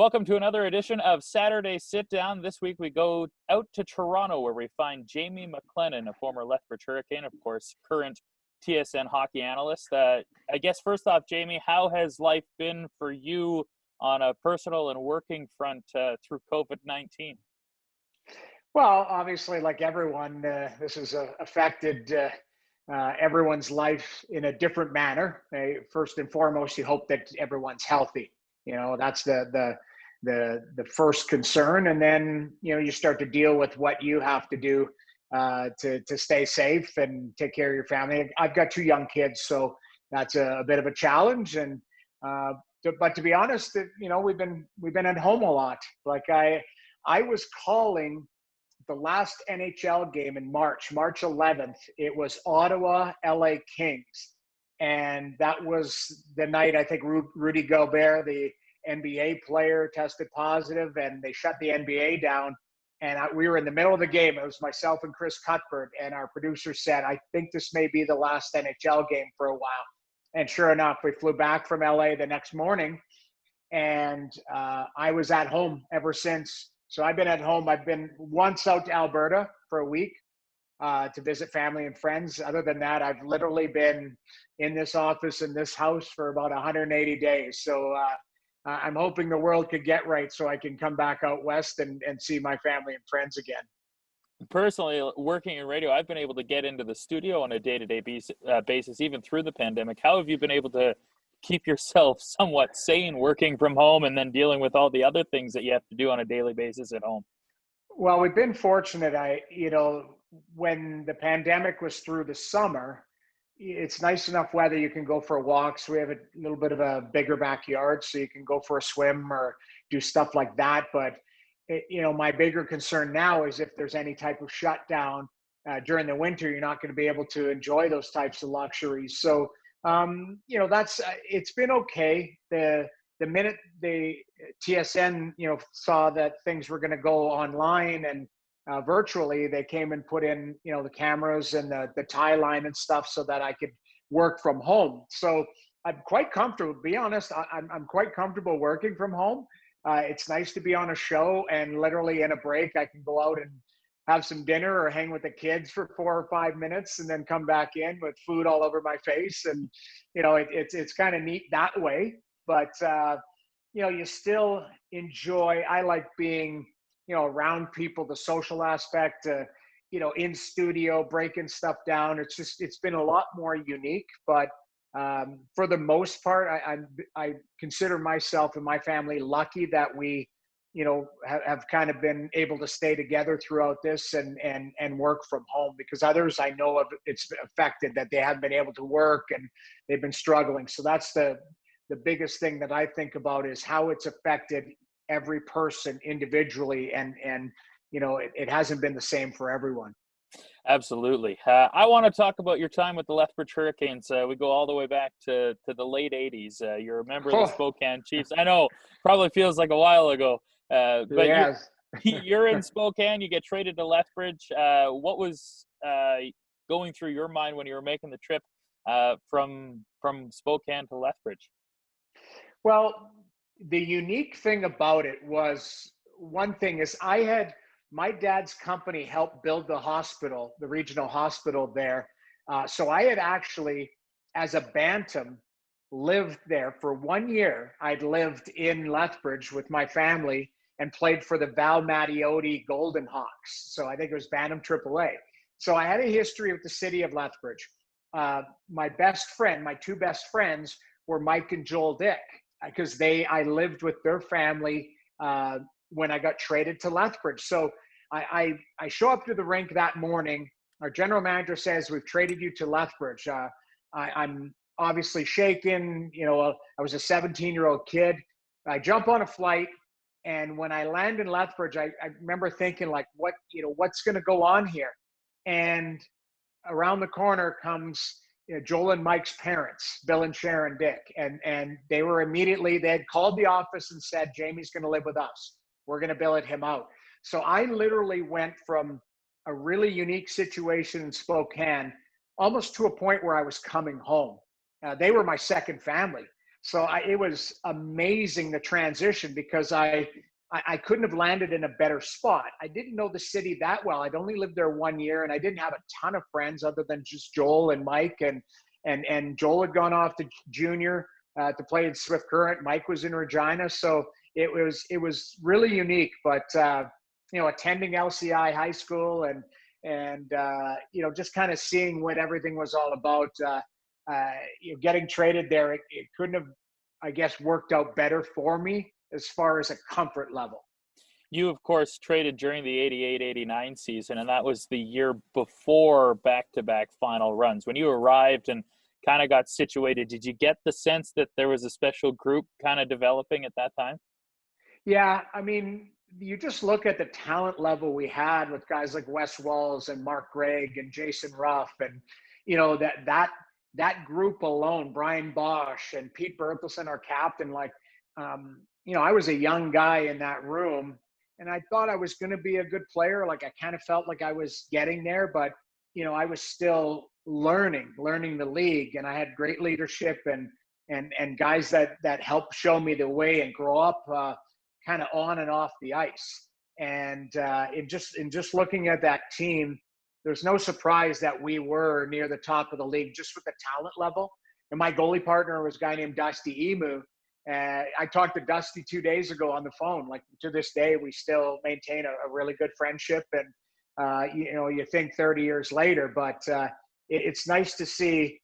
Welcome to another edition of Saturday Sit Down. This week we go out to Toronto where we find Jamie McLennan, a former Lethbridge Hurricane, of course, current TSN hockey analyst. I guess first off, Jamie, how has life been for you on a personal and working front through COVID-19? Well, obviously, like everyone, this has affected everyone's life in a different manner. First and foremost, you hope that everyone's healthy. You know, that's the first concern, and then you start to deal with what you have to do to stay safe and take care of your family. I've got two young kids, so that's a bit of a challenge. And but to be honest, we've been at home a lot. Like I was calling the last NHL game in March 11th. It was Ottawa, LA Kings. And that was the night I think Rudy Gobert, the NBA player, tested positive, and they shut the NBA down. And we were in the middle of the game. It was myself and Chris Cuthbert, and our producer said, "I think this may be the last NHL game for a while." And sure enough, we flew back from LA the next morning, and I was at home ever since. So I've been at home. I've been once out to Alberta for a week to visit family and friends. Other than that, I've literally been in this office, in this house for about 180 days. So I'm hoping the world could get right so I can come back out west and see my family and friends again. Personally, working in radio, I've been able to get into the studio on a day-to-day basis, even through the pandemic. How have you been able to keep yourself somewhat sane working from home and then dealing with all the other things that you have to do on a daily basis at home? Well, we've been fortunate. When the pandemic was through the summer, it's nice enough weather you can go for a walk. So we have a little bit of a bigger backyard, so you can go for a swim or do stuff like that. But my bigger concern now is if there's any type of shutdown during the winter, you're not going to be able to enjoy those types of luxuries. So it's been okay. The minute the TSN saw that things were going to go online and virtually, they came and put in the cameras and the tie line and stuff so that I could work from home. So I'm quite comfortable. To be honest, I'm quite comfortable working from home. It's nice to be on a show, and literally in a break I can go out and have some dinner or hang with the kids for 4 or 5 minutes and then come back in with food all over my face. And it's kind of neat that way. But you still enjoy. I like being around people, the social aspect, in studio, breaking stuff down. It's been a lot more unique, but for the most part, I consider myself and my family lucky that we, have kind of been able to stay together throughout this and work from home, because others I know of, it's affected that they haven't been able to work and they've been struggling. So that's the biggest thing that I think about, is how it's affected every person individually, and it hasn't been the same for everyone. Absolutely. I want to talk about your time with the Lethbridge Hurricanes. We go all the way back to the late 80s. You're a member of the Spokane Chiefs. I know, probably feels like a while ago, but yes. you're in Spokane. You get traded to Lethbridge. What was going through your mind when you were making the trip from Spokane to Lethbridge? Well, the unique thing about it was, one thing is my dad's company helped build the hospital, the regional hospital there. So I had actually, as a bantam, lived there for 1 year. I'd lived in Lethbridge with my family and played for the Val Mattioti Golden Hawks. So I think it was Bantam AAA. So I had a history with the city of Lethbridge. My two best friends were Mike and Joel Dick, because I lived with their family when I got traded to Lethbridge. So I show up to the rink that morning. Our general manager says, "We've traded you to Lethbridge." I'm obviously shaken. I was a 17-year-old kid. I jump on a flight, and when I land in Lethbridge, I remember thinking, like, what's going to go on here? And around the corner comes Joel and Mike's parents, Bill and Sharon Dick, and they had called the office and said, "Jamie's going to live with us. We're going to billet him out." So I literally went from a really unique situation in Spokane almost to a point where I was coming home. They were my second family. So it was amazing, the transition, because I couldn't have landed in a better spot. I didn't know the city that well. I'd only lived there 1 year, and I didn't have a ton of friends other than just Joel and Mike. And Joel had gone off to junior to play in Swift Current. Mike was in Regina, so it was really unique. But attending LCI high school and just kind of seeing what everything was all about. Getting traded there, it couldn't have, I guess, worked out better for me as far as a comfort level. You, of course, traded during the 88-89 season, and that was the year before back-to-back final runs. When you arrived and kind of got situated, did you get the sense that there was a special group kind of developing at that time? Yeah, I mean, you just look at the talent level we had with guys like Wes Walls and Mark Gregg and Jason Ruff, and that group alone, Brian Bosch and Pete Berthelsen, our captain. I was a young guy in that room, and I thought I was going to be a good player. Like, I kind of felt like I was getting there, but I was still learning the league, and I had great leadership and guys that helped show me the way and grow up kind of on and off the ice. And in just looking at that team, there's no surprise that we were near the top of the league just with the talent level. And my goalie partner was a guy named Dusty Emu. I talked to Dusty 2 days ago on the phone. Like, to this day, we still maintain a really good friendship. And, you think 30 years later, but it's nice to see.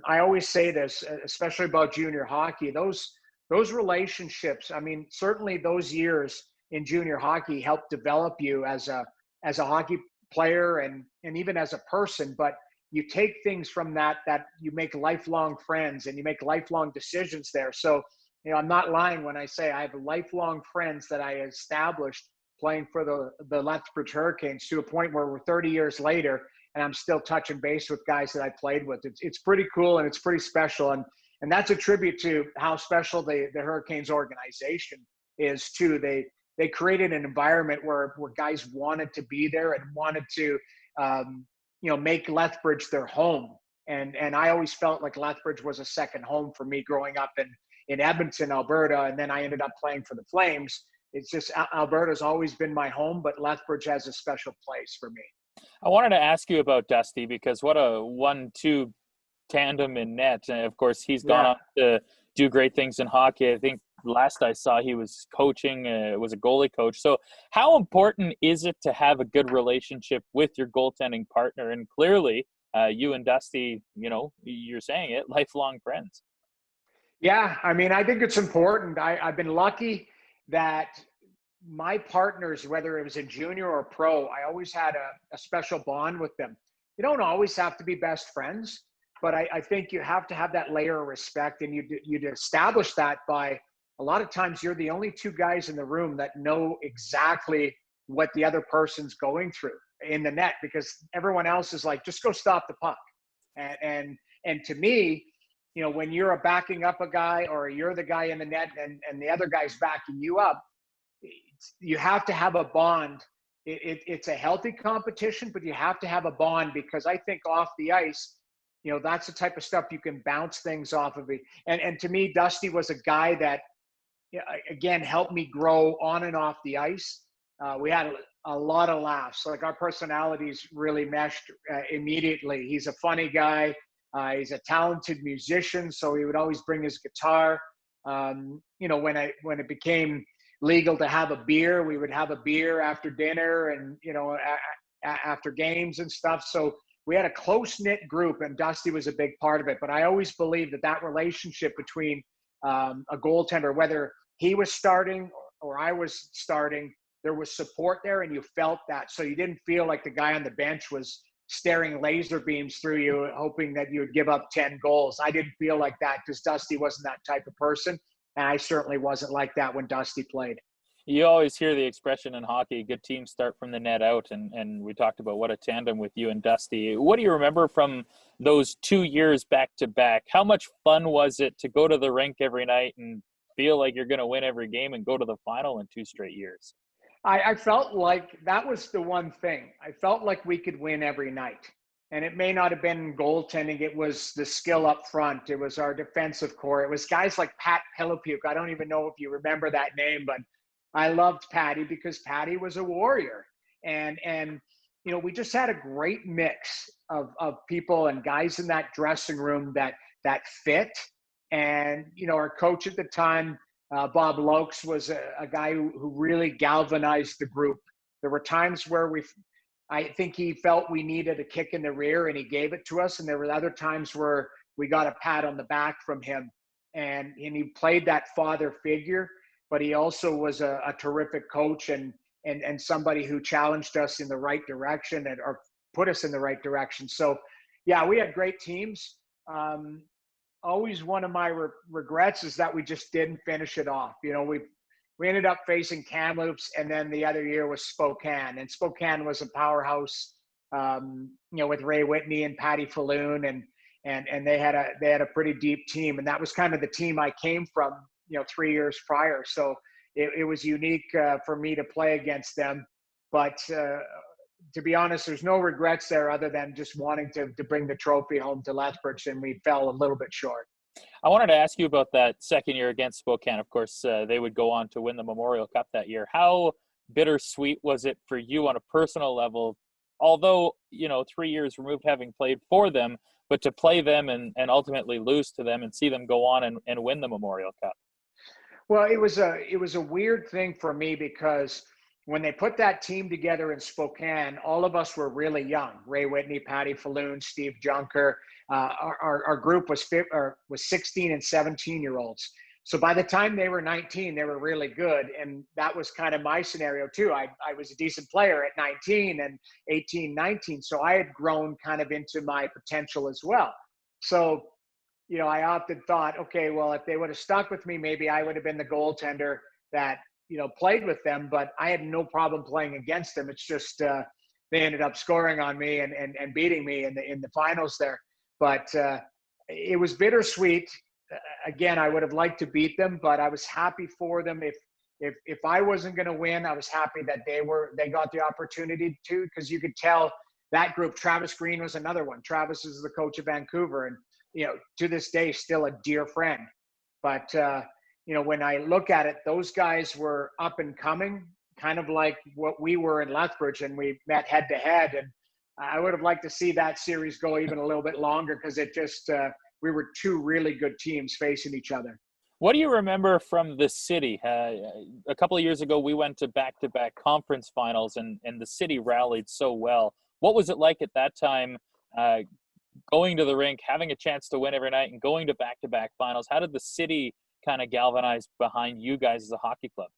I always say this, especially about junior hockey, those relationships. I mean, certainly those years in junior hockey helped develop you as a hockey player and even as a person. But you take things from that you make lifelong friends and you make lifelong decisions there. So, I'm not lying when I say I have lifelong friends that I established playing for the Lethbridge Hurricanes, to a point where we're 30 years later and I'm still touching base with guys that I played with. It's pretty cool, and it's pretty special. And that's a tribute to how special the Hurricanes organization is too. They created an environment where guys wanted to be there and wanted to, make Lethbridge their home. And I always felt like Lethbridge was a second home for me growing up in Edmonton, Alberta. And then I ended up playing for the Flames. It's just Alberta's always been my home, but Lethbridge has a special place for me. I wanted to ask you about Dusty, because what a 1-2 tandem in net. And of course, he's gone on to do great things in hockey. I think last I saw, he was coaching, was a goalie coach. So how important is it to have a good relationship with your goaltending partner? And clearly, you and Dusty, you're saying it, lifelong friends. Yeah, I mean, I think it's important. I've been lucky that my partners, whether it was in junior or pro, I always had a special bond with them. You don't always have to be best friends, but I think you have to have that layer of respect, and you'd establish that by, a lot of times, you're the only two guys in the room that know exactly what the other person's going through in the net, because everyone else is like, just go stop the puck. And to me, when you're backing up a guy, or you're the guy in the net and the other guy's backing you up, you have to have a bond. It's a healthy competition, but you have to have a bond, because I think off the ice, that's the type of stuff you can bounce things off of it. And to me, Dusty was a guy that, again, helped me grow on and off the ice. We had a lot of laughs. Like, our personalities really meshed immediately. He's a funny guy. He's a talented musician, so he would always bring his guitar. When it became legal to have a beer, we would have a beer after dinner and, after games and stuff. So we had a close-knit group, and Dusty was a big part of it. But I always believed that relationship between a goaltender, whether he was starting or I was starting, there was support there, and you felt that. So you didn't feel like the guy on the bench was staring laser beams through you, hoping that you would give up 10 goals. I didn't feel like that, because Dusty wasn't that type of person. And I certainly wasn't like that when Dusty played. You always hear the expression in hockey, good teams start from the net out. And we talked about what a tandem with you and Dusty. What do you remember from those 2 years back to back? How much fun was it to go to the rink every night and feel like you're going to win every game and go to the final in 2 straight years? I felt like that was the one thing. I felt like we could win every night. And it may not have been goaltending. It was the skill up front. It was our defensive core. It was guys like Pat Pelopuk. I don't even know if you remember that name, but I loved Patty because Patty was a warrior. And we just had a great mix of people and guys in that dressing room that fit. And, our coach at the time, Bob Lokes, was a guy who really galvanized the group. There were times where I think he felt we needed a kick in the rear and he gave it to us. And there were other times where we got a pat on the back from him. And he played that father figure, but he also was a terrific coach and somebody who challenged us in the right direction or put us in the right direction. So, yeah, we had great teams. Always one of my regrets is that we just didn't finish it off. We ended up facing Kamloops, and then the other year was Spokane. And Spokane was a powerhouse, with Ray Whitney and Patty Falloon, and they had a pretty deep team. And that was kind of the team I came from, 3 years prior. So it was unique for me to play against them. But to be honest, there's no regrets there other than just wanting to bring the trophy home to Lethbridge, and we fell a little bit short. I wanted to ask you about that second year against Spokane. Of course, they would go on to win the Memorial Cup that year. How bittersweet was it for you on a personal level, although, 3 years removed having played for them, but to play them and ultimately lose to them and see them go on and win the Memorial Cup? Well, it was a weird thing for me because when they put that team together in Spokane, all of us were really young. Ray Whitney, Patty Falloon, Steve Junker. Our group was 16 and 17-year-olds. So by the time they were 19, they were really good. And that was kind of my scenario too. I was a decent player at 19 and 18, 19. So I had grown kind of into my potential as well. So, I often thought, okay, well, if they would have stuck with me, maybe I would have been the goaltender that, played with them, but I had no problem playing against them. It's just they ended up scoring on me and beating me in the finals there. But it was bittersweet. Again, I would have liked to beat them, but I was happy for them. If I wasn't going to win, I was happy that they got the opportunity to, because you could tell that group. Travis Green was another one. Travis is the coach of Vancouver, and to this day still a dear friend. But when I look at it, those guys were up and coming, kind of like what we were in Lethbridge, and we met head to head. And I would have liked to see that series go even a little bit longer because it just we were two really good teams facing each other. What do you remember from the city? A couple of years ago, we went to back-to-back conference finals, and the city rallied so well. What was it like at that time, going to the rink, having a chance to win every night, and going to back-to-back finals? How did the city kind of galvanize behind you guys as a hockey club?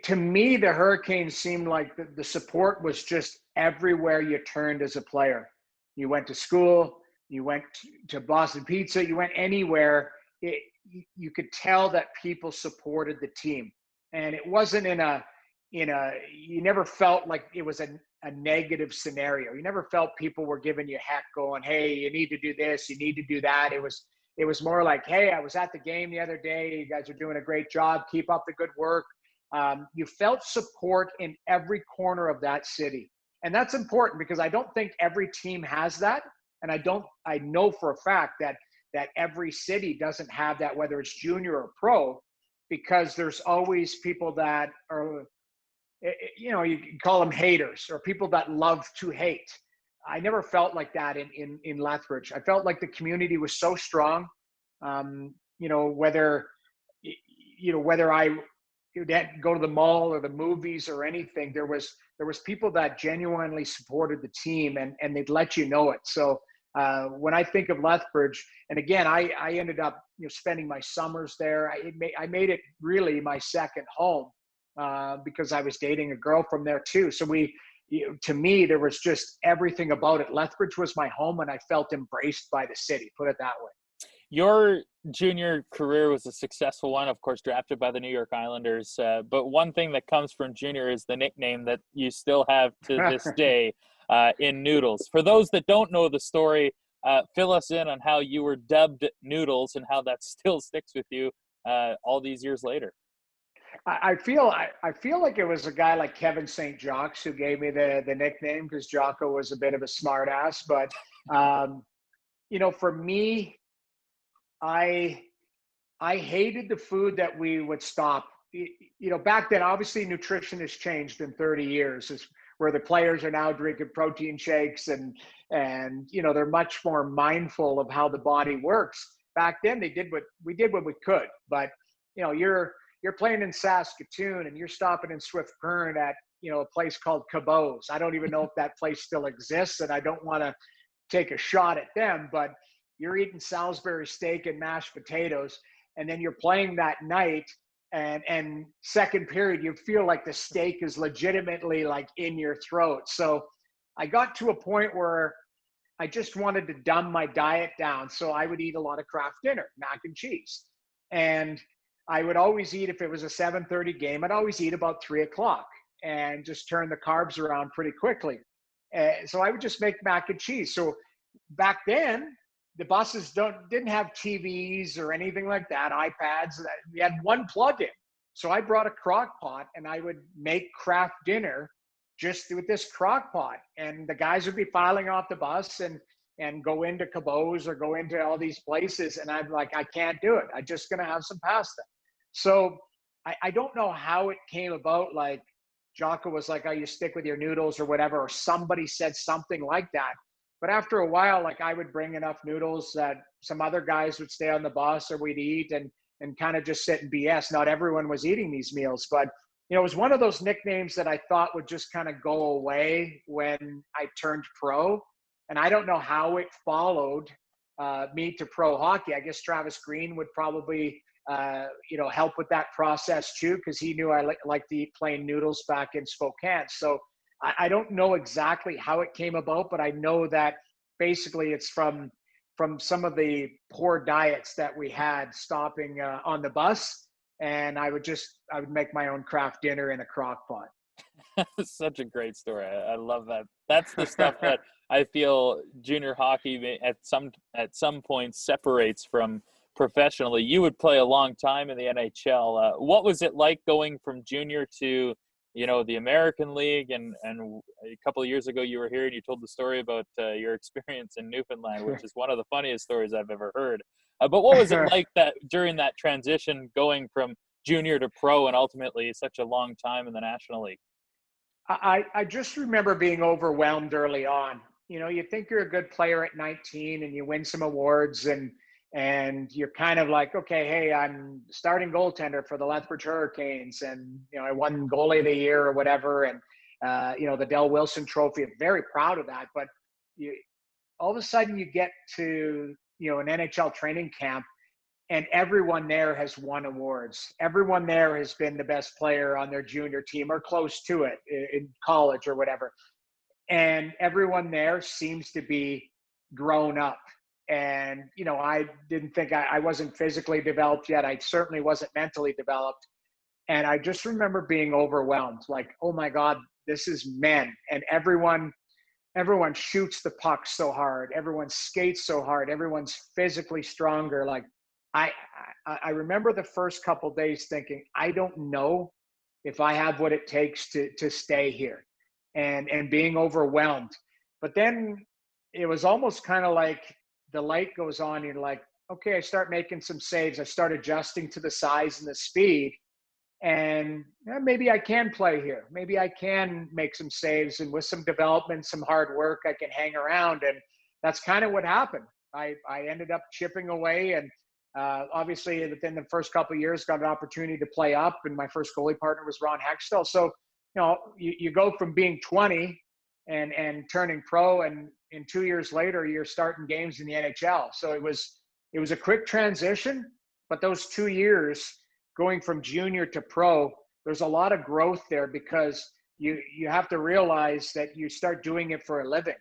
To me, the Hurricanes seemed like the support was just everywhere you turned as a player. You went to school, you went to Boston Pizza, you went anywhere. You could tell that people supported the team. And it wasn't you never felt like it was a negative scenario. You never felt people were giving you heck going, hey, you need to do this, you need to do that. It was more like, hey, I was at the game the other day. You guys are doing a great job. Keep up the good work. You felt support in every corner of that city. And that's important because I don't think every team has that. And I know for a fact that every city doesn't have that, whether it's junior or pro, because there's always people that are, you can call them haters or people that love to hate. I never felt like that in Lethbridge. I felt like the community was so strong. Whether I go to the mall or the movies or anything, there was people that genuinely supported the team and they'd let you know it. So when I think of Lethbridge, and again, I ended up spending my summers there. I made it really my second home because I was dating a girl from there too. So to me, there was just everything about it. Lethbridge was my home, and I felt embraced by the city, put it that way. Your junior career was a successful one, of course, drafted by the New York Islanders. But one thing that comes from junior is the nickname that you still have to this day in Noodles. For those that don't know the story, fill us in on how you were dubbed Noodles and how that still sticks with you all these years later. I feel like it was a guy like Kevin St. Jacques who gave me the nickname, because Jocko was a bit of a smart ass. But um, for me, I I hated the food that we would stop. Back then, obviously, nutrition has changed in 30 years. Is where the players are now drinking protein shakes, and they're much more mindful of how the body works. Back then, we did what we could. But you're playing in Saskatoon and you're stopping in Swift Current at a place called Cabot's. I don't even know if that place still exists, and I don't want to take a shot at them, but you're eating Salisbury steak and mashed potatoes, and then you're playing that night, and second period you feel like the steak is legitimately like in your throat. So I got to a point where I just wanted to dumb my diet down. So I would eat a lot of craft dinner, mac and cheese. And I would always eat, if it was a 7:30 game, I'd always eat about 3 o'clock and just turn the carbs around pretty quickly. So I would just make mac and cheese. So back then, the buses didn't have TVs or anything like that, iPads. We had one plug-in. So I brought a crock pot and I would make craft dinner just with this crock pot. And the guys would be filing off the bus and go into Cabot's or go into all these places. And I'm like, I can't do it. I'm just going to have some pasta. So I don't know how it came about. Like Jocko was like, oh, you stick with your noodles or whatever, or somebody said something like that. But after a while, like I would bring enough noodles that some other guys would stay on the bus, or we'd eat and kind of just sit and BS. Not everyone was eating these meals, but it was one of those nicknames that I thought would just kind of go away when I turned pro. And I don't know how it followed me to pro hockey. I guess Travis Green would probably help with that process too, because he knew I liked to eat plain noodles back in Spokane. So I don't know exactly how it came about, but I know that basically it's from some of the poor diets that we had stopping on the bus. And I would make my own craft dinner in a crock pot. Such a great story. I love that. That's the stuff that I feel junior hockey at some points separates from professionally. You would play a long time in the NHL. What was it like going from junior to the American League, and a couple of years ago you were here and you told the story about your experience in Newfoundland, which is one of the funniest stories I've ever heard. But what was it like that during that transition, going from junior to pro and ultimately such a long time in the National League? I just remember being overwhelmed early on. You think you're a good player at 19 and you win some awards, and you're kind of like, okay, hey, I'm starting goaltender for the Lethbridge Hurricanes, and I won goalie of the year or whatever, and the Del Wilson Trophy. I'm very proud of that. But all of a sudden you get to an NHL training camp, and everyone there has won awards. Everyone there has been the best player on their junior team or close to it in college or whatever. And everyone there seems to be grown up. And, I didn't think I wasn't physically developed yet. I certainly wasn't mentally developed. And I just remember being overwhelmed, like, oh my God, this is men. And everyone shoots the puck so hard. Everyone skates so hard. Everyone's physically stronger. Like I remember the first couple of days thinking, I don't know if I have what it takes to stay here, and being overwhelmed. But then it was almost kind of like the light goes on. You're like, okay, I start making some saves. I start adjusting to the size and the speed, and maybe I can play here. Maybe I can make some saves, and with some development, some hard work, I can hang around. And that's kind of what happened. I ended up chipping away, and obviously within the first couple of years got an opportunity to play up, and my first goalie partner was Ron Hextall. So you go from being 20 and turning pro, and in 2 years later you're starting games in the NHL. So it was a quick transition, but those 2 years going from junior to pro, there's a lot of growth there, because you have to realize that you start doing it for a living,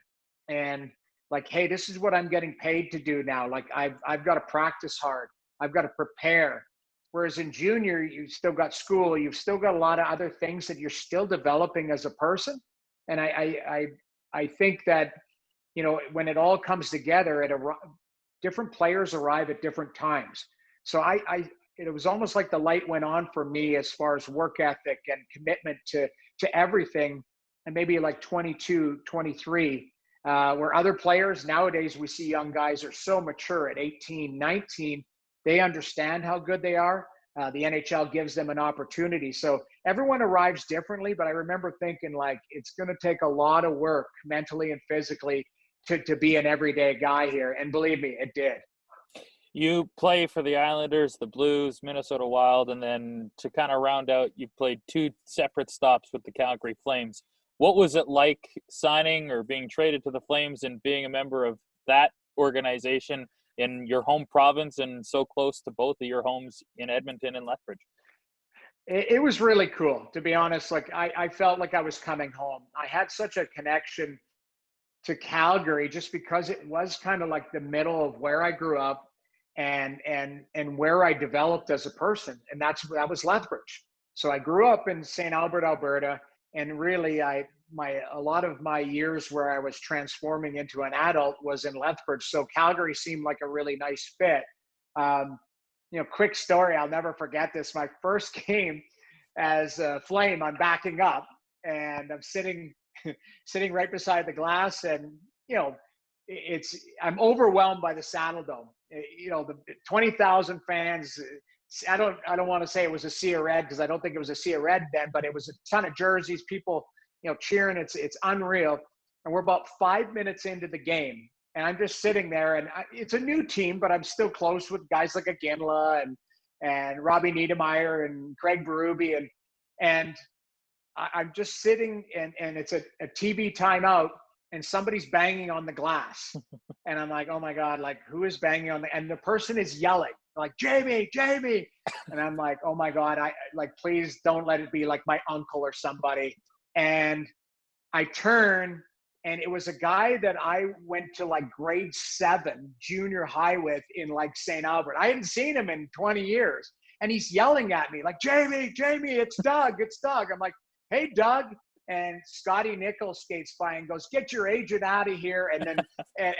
and like, hey, this is what I'm getting paid to do now. Like I've got to practice hard. I've got to prepare. Whereas in junior, you've still got school. You've still got a lot of other things that you're still developing as a person. And I think that, when it all comes together, different players arrive at different times. So it was almost like the light went on for me as far as work ethic and commitment to everything. And maybe like 22, 23, where other players nowadays, we see young guys are so mature at 18, 19, they understand how good they are. The NHL gives them an opportunity. So everyone arrives differently, but I remember thinking like, it's going to take a lot of work mentally and physically to be an everyday guy here. And believe me, it did. You play for the Islanders, the Blues, Minnesota Wild, and then to kind of round out, you played 2 separate stops with the Calgary Flames. What was it like signing or being traded to the Flames and being a member of that organization in your home province and so close to both of your homes in Edmonton and Lethbridge? It was really cool, to be honest. Like I felt like I was coming home. I had such a connection to Calgary just because it was kind of like the middle of where I grew up and where I developed as a person. And that was Lethbridge. So I grew up in St. Albert, Alberta, and really a lot of my years where I was transforming into an adult was in Lethbridge. So Calgary seemed like a really nice fit. Quick story, I'll never forget this. My first game as a Flame, I'm backing up and I'm sitting right beside the glass, and I'm overwhelmed by the Saddle Dome. The 20,000 fans. I don't want to say it was a sea of red because I don't think it was a sea of red then, but it was a ton of jerseys, people, cheering. It's unreal. And we're about 5 minutes into the game, and I'm just sitting there, and it's a new team, but I'm still close with guys like Ginla and Robbie Niedermeyer and Craig Berube, and I'm just sitting, and it's a TV timeout, and somebody's banging on the glass. And I'm like, oh my God, like who is banging on and the person is yelling like, Jamie. And I'm like, oh my God, please don't let it be like my uncle or somebody. And I turn, and it was a guy that I went to like grade 7 junior high with in like St. Albert. I hadn't seen him in 20 years. And he's yelling at me like, Jamie, it's Doug. I'm like, hey, Doug. And Scotty Nichols skates by and goes, get your agent out of here. And then,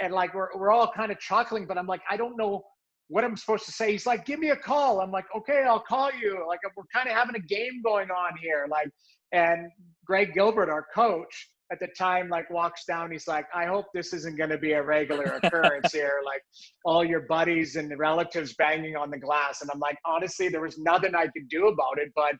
and like, we're all kind of chuckling, but I'm like, I don't know what I'm supposed to say. He's like, give me a call. I'm like, okay, I'll call you. Like, we're kind of having a game going on here. Like, and Greg Gilbert, our coach at the time, like walks down. He's like, I hope this isn't going to be a regular occurrence here. Like all your buddies and the relatives banging on the glass. And I'm like, honestly, there was nothing I could do about it, but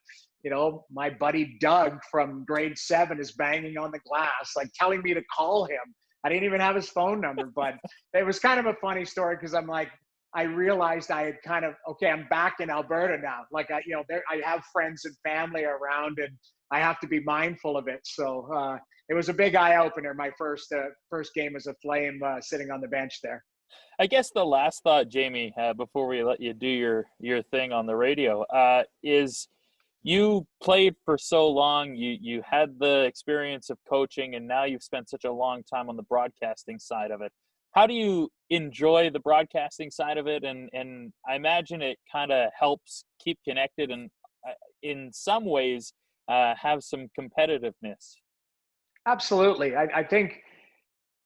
my buddy Doug from grade 7 is banging on the glass, like telling me to call him. I didn't even have his phone number, but it was kind of a funny story because I'm like, I realized I had kind of, okay, I'm back in Alberta now. Like I have friends and family around, and I have to be mindful of it. So it was a big eye opener. My first game as a Flame, sitting on the bench there. I guess the last thought, Jamie, before we let you do your thing on the radio, is you played for so long, you had the experience of coaching, and now you've spent such a long time on the broadcasting side of it. How do you enjoy the broadcasting side of it? And I imagine it kind of helps keep connected and in some ways have some competitiveness. Absolutely. I think,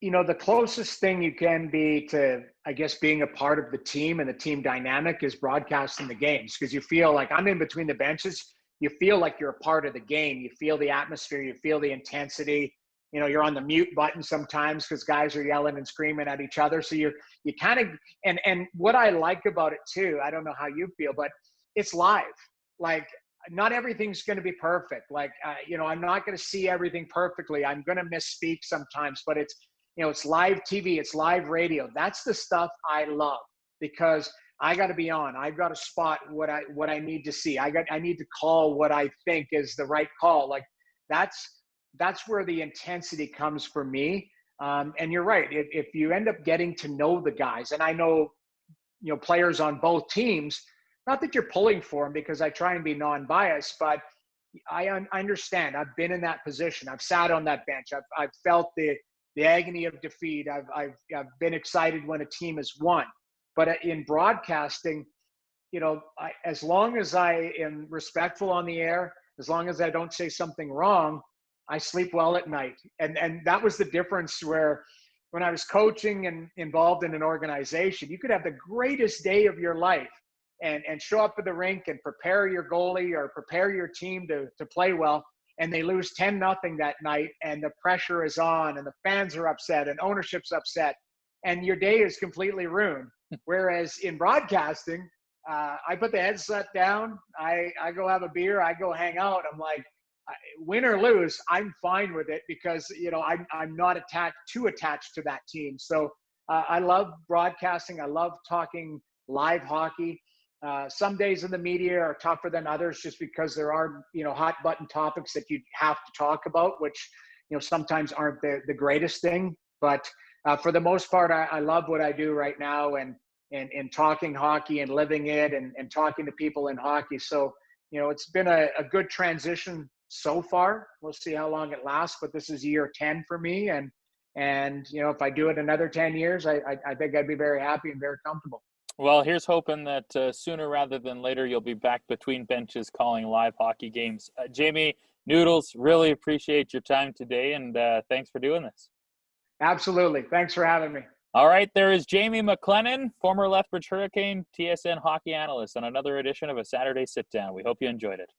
the closest thing you can be to, I guess, being a part of the team and the team dynamic is broadcasting the games, because you feel like I'm in between the benches. You feel like you're a part of the game. You feel the atmosphere. You feel the intensity. You're on the mute button sometimes because guys are yelling and screaming at each other. So you kind of, and what I like about it too, I don't know how you feel, but it's live. Like not everything's going to be perfect. Like, I'm not going to see everything perfectly. I'm going to misspeak sometimes, but it's live TV, it's live radio. That's the stuff I love, because I got to be on. I've got to spot what I need to see. I need to call what I think is the right call. Like that's where the intensity comes for me. And you're right. If you end up getting to know the guys, and I know, players on both teams, not that you're pulling for them because I try and be non-biased, but I understand. I've been in that position. I've sat on that bench. I've felt the agony of defeat. I've been excited when a team has won. But in broadcasting, as long as I am respectful on the air, as long as I don't say something wrong, I sleep well at night. And that was the difference where when I was coaching and involved in an organization, you could have the greatest day of your life. and show up at the rink and prepare your goalie or prepare your team to play well, and they lose 10-0 that night, and the pressure is on, and the fans are upset, and ownership's upset, and your day is completely ruined. Whereas in broadcasting, I put the headset down, I go have a beer, I go hang out. I'm like, win or lose, I'm fine with it because, you know, I'm not too attached to that team. So I love broadcasting. I love talking live hockey. Some days in the media are tougher than others just because there are, you know, hot button topics that you have to talk about, which, you know, sometimes aren't the greatest thing. But for the most part, I love what I do right now, and talking hockey and living it, and talking to people in hockey. So, you know, it's been a good transition so far. We'll see how long it lasts, but this is year 10 for me. And you know, if I do it another 10 years, I think I'd be very happy and very comfortable. Well, here's hoping that sooner rather than later, you'll be back between benches calling live hockey games. Jamie, Noodles, really appreciate your time today, and thanks for doing this. Absolutely. Thanks for having me. All right, there is Jamie McLennan, former Lethbridge Hurricane, TSN hockey analyst, on another edition of a Saturday Sit Down. We hope you enjoyed it.